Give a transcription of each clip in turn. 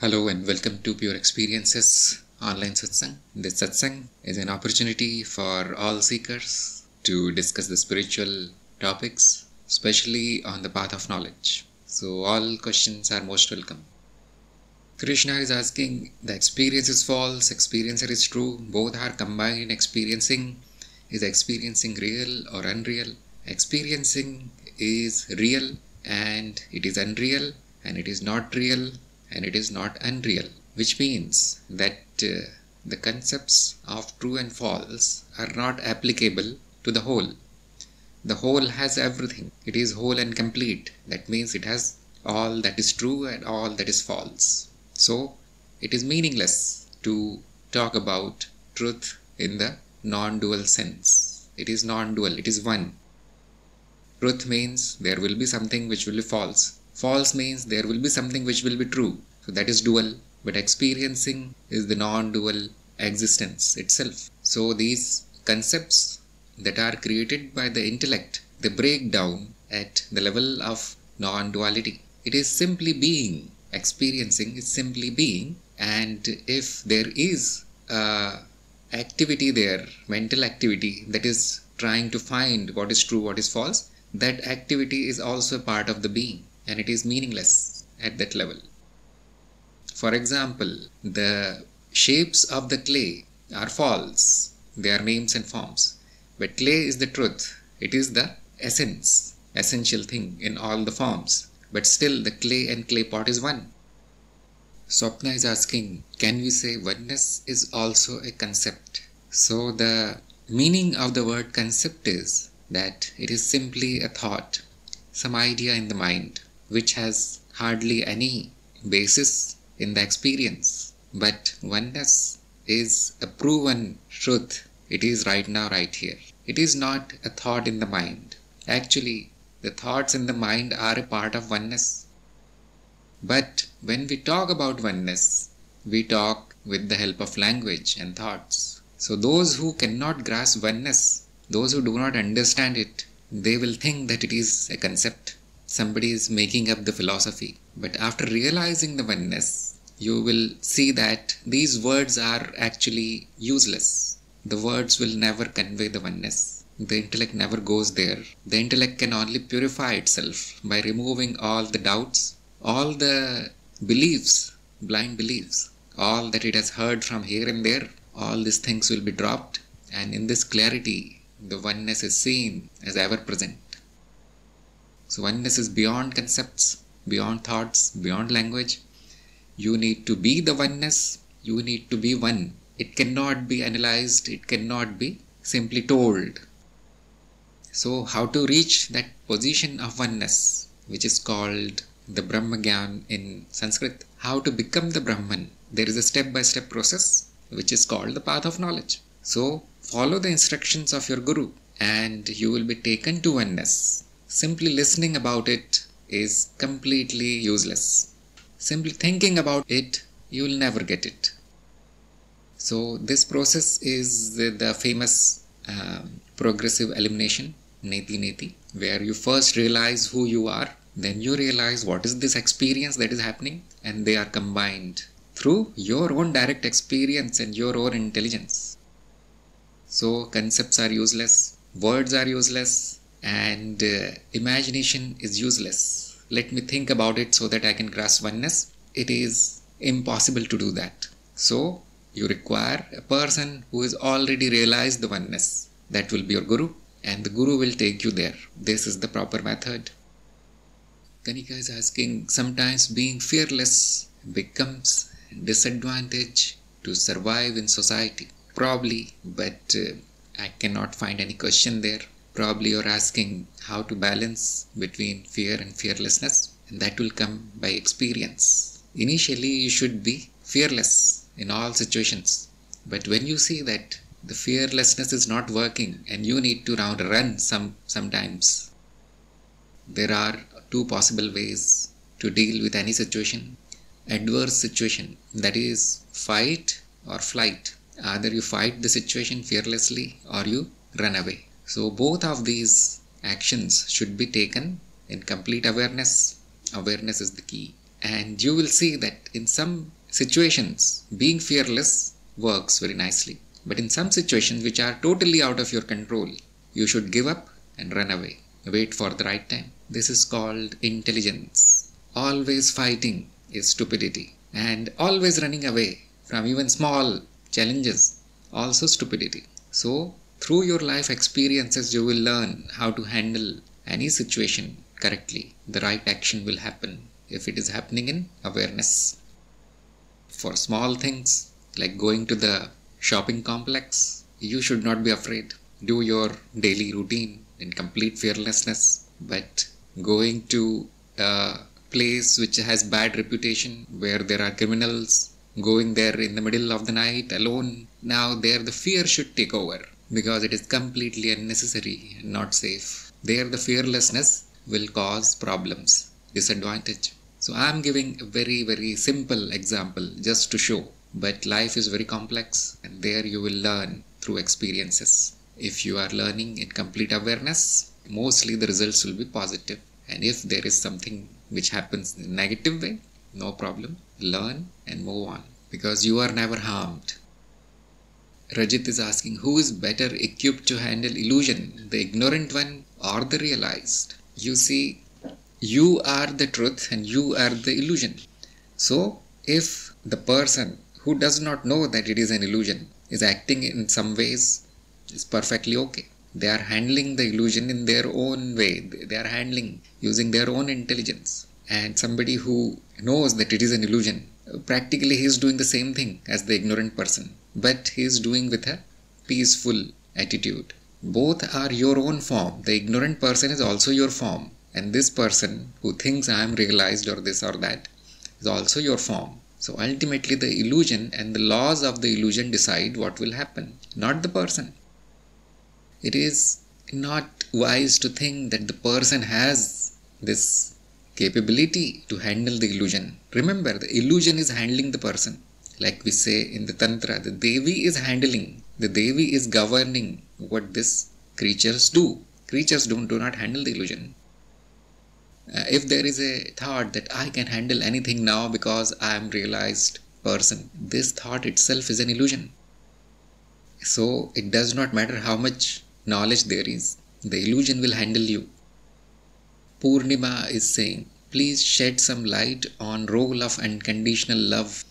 Hello and welcome to Pure Experiences online satsang. This satsang is an opportunity for all seekers to discuss the spiritual topics, especially on the path of knowledge. So all questions are most welcome. Krishna is asking, the experience is false, experiencer is true, both are combined experiencing. Is experiencing real or unreal? Experiencing is real and it is unreal, and it is not real and it is not unreal, which means that the concepts of true and false are not applicable to the whole. The whole has everything. It is whole and complete. That means it has all that is true and all that is false. So it is meaningless to talk about truth in the non-dual sense. It is non-dual, it is one. Truth means there will be something which will be false. False means there will be something which will be true. So that is dual. But experiencing is the non-dual existence itself. So these concepts that are created by the intellect, they break down at the level of non-duality. It is simply being. Experiencing is simply being. And if there is activity there, mental activity that is trying to find what is true, what is false, that activity is also part of the being, and it is meaningless at that level. For example, the shapes of the clay are false. They are names and forms. But clay is the truth. It is the essence, essential thing in all the forms. But still the clay and clay pot is one. Swapna is asking, can we say oneness is also a concept? So the meaning of the word concept is that it is simply a thought, some idea in the mind, which has hardly any basis in the experience. But oneness is a proven truth. It is right now, right here. It is not a thought in the mind. Actually, the thoughts in the mind are a part of oneness. But when we talk about oneness, we talk with the help of language and thoughts. So those who cannot grasp oneness, those who do not understand it, they will think that it is a concept. Somebody is making up the philosophy. But after realizing the oneness, you will see that these words are actually useless. The words will never convey the oneness. The intellect never goes there. The intellect can only purify itself by removing all the doubts, all the beliefs, blind beliefs, all that it has heard from here and there. All these things will be dropped, and in this clarity, the oneness is seen as ever present. So oneness is beyond concepts, beyond thoughts, beyond language. You need to be the oneness. You need to be one. It cannot be analyzed. It cannot be simply told. So how to reach that position of oneness, which is called the Brahmagyan in Sanskrit? How to become the Brahman? There is a step-by-step process which is called the path of knowledge. So follow the instructions of your Guru and you will be taken to oneness. Simply listening about it is completely useless. Simply thinking about it, you will never get it. So this process is the famous progressive elimination, neti neti, where you first realize who you are, then you realize what is this experience that is happening, and they are combined through your own direct experience and your own intelligence. So concepts are useless, words are useless, and imagination is useless. Let me think about it so that I can grasp oneness. It is impossible to do that. So you require a person who has already realized the oneness. That will be your Guru, and the Guru will take you there. This is the proper method. Kanika is asking, sometimes being fearless becomes disadvantage to survive in society. Probably, but I cannot find any question there. Probably you're asking how to balance between fear and fearlessness, and that will come by experience. Initially, you should be fearless in all situations. But when you see that the fearlessness is not working and you need to run sometimes, there are two possible ways to deal with any situation. Adverse situation, that is fight or flight. Either you fight the situation fearlessly or you run away. So both of these actions should be taken in complete awareness. Awareness is the key. And you will see that in some situations, being fearless works very nicely. But in some situations which are totally out of your control, you should give up and run away. Wait for the right time. This is called intelligence. Always fighting is stupidity. And always running away from even small challenges, also stupidity. So, through your life experiences, you will learn how to handle any situation correctly. The right action will happen if it is happening in awareness. For small things like going to the shopping complex, you should not be afraid. Do your daily routine in complete fearlessness. But going to a place which has bad reputation, where there are criminals, going there in the middle of the night alone, now there the fear should take over, because it is completely unnecessary and not safe. There the fearlessness will cause problems, disadvantage. So I am giving a very, very simple example just to show. But life is very complex, and there you will learn through experiences. If you are learning in complete awareness, mostly the results will be positive. And if there is something which happens in a negative way, no problem. Learn and move on, because you are never harmed. Rajit is asking, who is better equipped to handle illusion, the ignorant one or the realized? You see, you are the truth and you are the illusion. So, if the person who does not know that it is an illusion is acting in some ways, is perfectly okay. They are handling the illusion in their own way. They are handling using their own intelligence. And somebody who knows that it is an illusion, practically he is doing the same thing as the ignorant person, but he is doing with a peaceful attitude. Both are your own form. The ignorant person is also your form, and this person who thinks I am realized or this or that is also your form. So ultimately the illusion and the laws of the illusion decide what will happen, not the person. It is not wise to think that the person has this capability to handle the illusion. Remember, the illusion is handling the person. Like we say in the Tantra, the Devi is handling, the Devi is governing what these creatures do. Creatures do not handle the illusion. If there is a thought that I can handle anything now because I am realized person, this thought itself is an illusion. So it does not matter how much knowledge there is, the illusion will handle you. Purnima is saying, please shed some light on role of unconditional love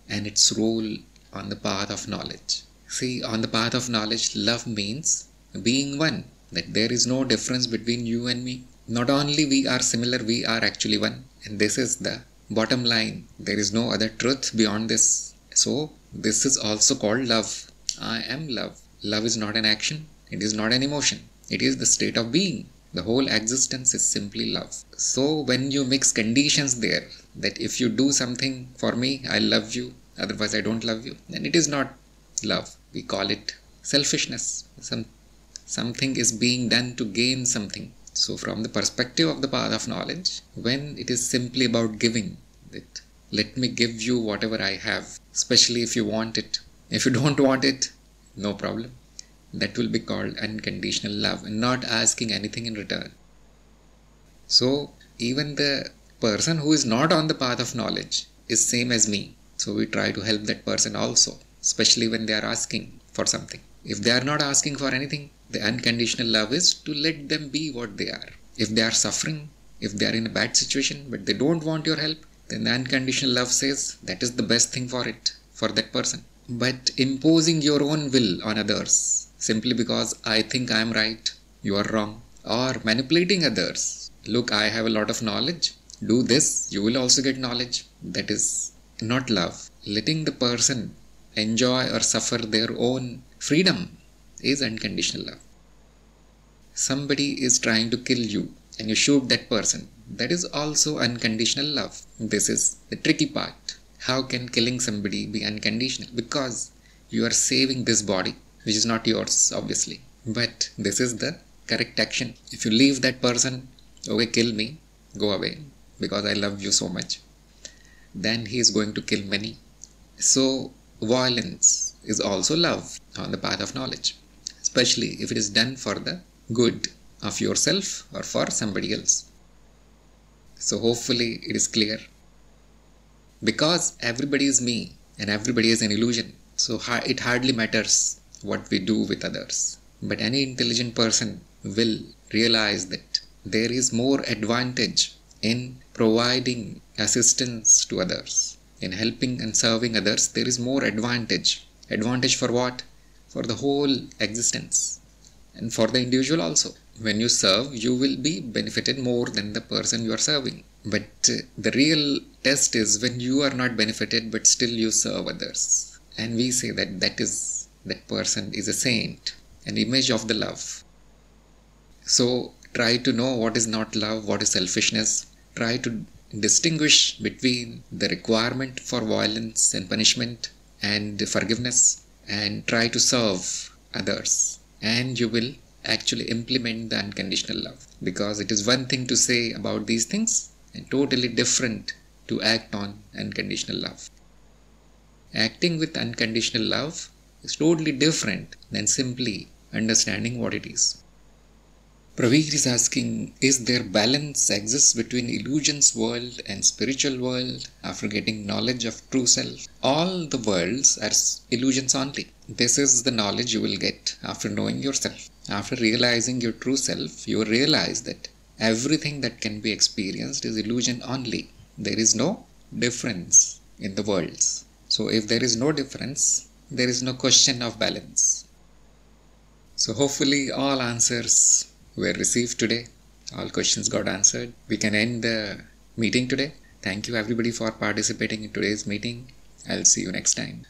and its role on the path of knowledge. See, on the path of knowledge, love means being one, that there is no difference between you and me. Not only we are similar, we are actually one. And this is the bottom line. There is no other truth beyond this. So, this is also called love. I am love. Love is not an action. It is not an emotion. It is the state of being. The whole existence is simply love. So when you mix conditions there, that if you do something for me, I love you, otherwise I don't love you, then it is not love. We call it selfishness. Something is being done to gain something. So from the perspective of the path of knowledge, when it is simply about giving, that let me give you whatever I have, especially if you want it. If you don't want it, no problem. That will be called unconditional love, and not asking anything in return. So even the person who is not on the path of knowledge is same as me. So we try to help that person also, especially when they are asking for something. If they are not asking for anything, the unconditional love is to let them be what they are. If they are suffering, if they are in a bad situation, but they don't want your help, then the unconditional love says that is the best thing for that person. But imposing your own will on others, simply because I think I am right, you are wrong, or manipulating others. Look, I have a lot of knowledge, do this, you will also get knowledge. That is not love. Letting the person enjoy or suffer their own freedom is unconditional love. Somebody is trying to kill you and you shoot that person. That is also unconditional love. This is the tricky part. How can killing somebody be unconditional? Because you are saving this body, which is not yours, obviously. But this is the correct action. If you leave that person, okay, kill me, go away, because I love you so much, then he is going to kill many. So violence is also love on the path of knowledge, especially if it is done for the good of yourself or for somebody else. So hopefully it is clear. Because everybody is me and everybody is an illusion. So it hardly matters what we do with others. But any intelligent person will realize that there is more advantage in providing assistance to others. In helping and serving others, there is more advantage. Advantage for what? For the whole existence. And for the individual also. When you serve, you will be benefited more than the person you are serving. But the real test is when you are not benefited but still you serve others. And we say that person is a saint, an image of the love. So try to know what is not love, what is selfishness. Try to distinguish between the requirement for violence and punishment and forgiveness, and try to serve others. And you will actually implement the unconditional love. Because it is one thing to say about these things and totally different to act on unconditional love. Acting with unconditional love is totally different than simply understanding what it is. Praveer is asking, is there balance exists between illusions world and spiritual world after getting knowledge of true self? All the worlds are illusions only. This is the knowledge you will get after knowing yourself. After realizing your true self, you will realize that everything that can be experienced is illusion only. There is no difference in the worlds. So if there is no difference, there is no question of balance. So hopefully all answers were received today. All questions got answered. We can end the meeting today. Thank you everybody for participating in today's meeting. I'll see you next time.